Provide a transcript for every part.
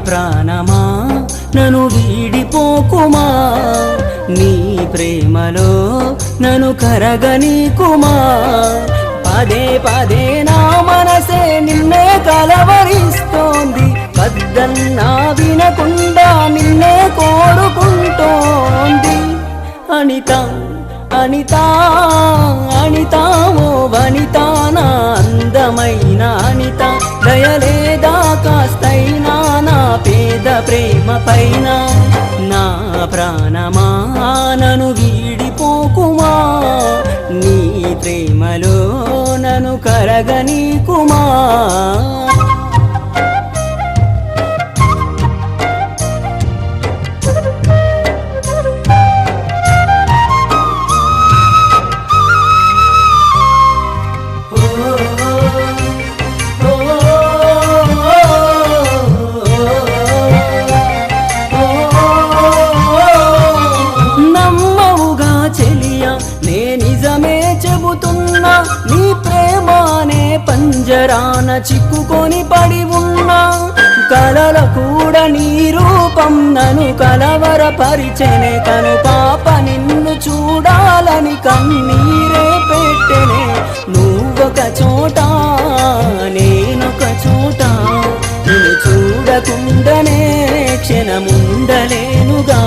ప్రాణమా నన్ను వీడిపోకుమా, నీ ప్రేమలో నన్ను కరగనీకుమా. పదే పదే నా మనసే నిన్నే కలవరిస్తోంది, వద్దన్నా వినకుండా నిన్నే కోరుకుంటోంది. అనిత అనిత అనిత ఓ వనిత, నా అందమైన అనిత, దయలేదా కాస్తైనా నా పేద ప్రేమ పైన. నా ప్రాణమా నన్ను వీడిపోకుమా, నీ ప్రేమలో నన్ను కరగనీకుమా. నీ ప్రేమానే పంజరాన చిక్కుకొని పడి ఉన్నా, కలల కూడా నీ రూపం నన్ను కలవరపరిచెనే. కను పాప నిన్ను చూడాలని కన్నీరే పెట్టెనే. నువ్వొక చోట నేనొక చోట, నిన్ను చూడకుండానే క్షణముండలేనుగా.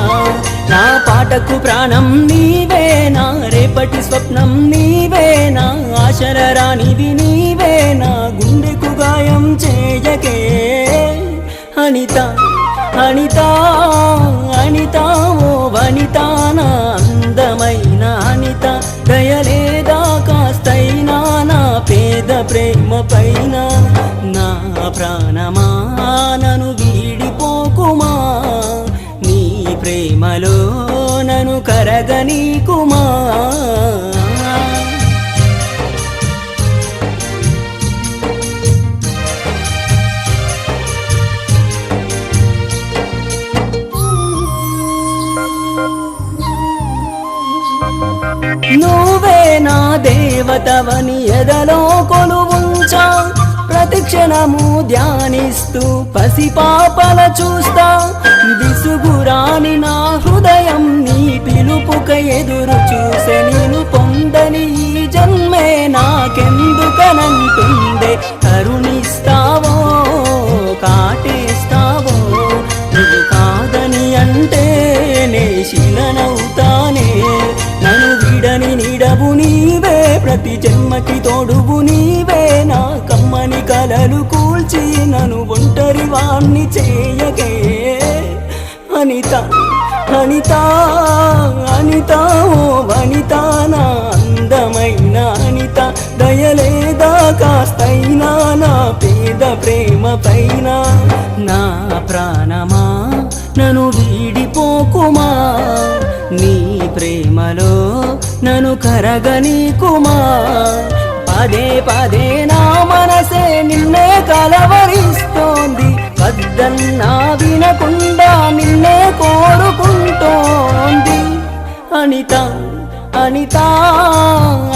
నా పాటకు ప్రాణం నీవేనా, రేపటి స్వప్నం నీవేనా, ఆశల రానిది నీవేనా, గుండెకు గాయం చేయకే. అనిత అనిత అనిత ఓ వనిత, నా అందమైన అనిత, దయలేదా కాస్తైనా నా పేద ప్రేమ పైన. నా ప్రాణమా నన్ను వీడిపోకుమా, నీ ప్రేమలో నన్ను కరగనీకుమా. నువ్వే నా దేవతవని ఎదలో కొలువుంచా, ప్రతిక్షణము ధ్యానిస్తూ పసిపాపల చూస్తా. విసుగురాని నా హృదయం నీ పిలుపుక ఎదురు చూసే, నేను పొందని ఈ జన్మే నాకెందుకనంటుందే. కరుణిస్తావో కాటేస్తావో, నువ్వు కాదని అంటే నే శిలనవుతానే. నన్ను విడని నీడవు నీవే, ప్రతి జన్మకి తోడువు నీవే, నా కమ్మని కలలు కూల్చి నన్ను ఒంటరి వాణ్ణి చేయకే. అనిత అనిత అనిత ఓ వనిత, నా అందమైన అనిత, దయలేదా కాస్తైనా నా పేద ప్రేమ పైన. నా ప్రాణమా నన్ను వీడిపోకుమా, నీ ప్రేమలో నన్ను కరగనీకుమా. పదే పదే నా మనసే నిన్నే కలవరిస్తోంది, వద్దన్నా వినకుండా నిన్నే కోరుకుంటోంది. అనిత అనిత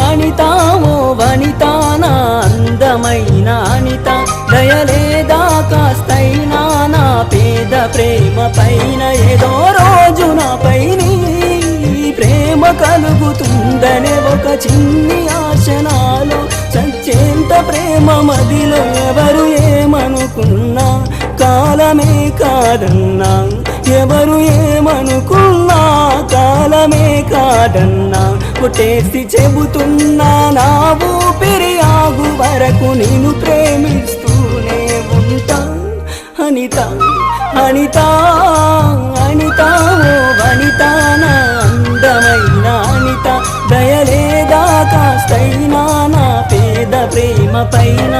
అనిత ఓ వనిత, నా అందమైన అనిత, దయలేదా కాస్తైనా నా పేద ప్రేమ పైన. ఏదో రోజు నాపై నీ ప్రేమ కలుగుతుందనే ఒక చిన్ని ఆశనాలు, చచ్చేంత ప్రేమ మదిలో ఎవరు ఏమనుకున్నా, కాలమే కాదన్నా. ఎవరు ఏమనుకున్నా, కాలమే కాదన్నా. కొట్టేసి చెబుతున్నా, నా ఊపిరి ఆగు వరకు నిన్ను ప్రేమిస్తూనే ఉంటా. అనిత అనిత అనిత ఓ వనిత, నా అందమైన అనిత, దయలేదా కాస్తైనా నా పేద ప్రేమ పైన.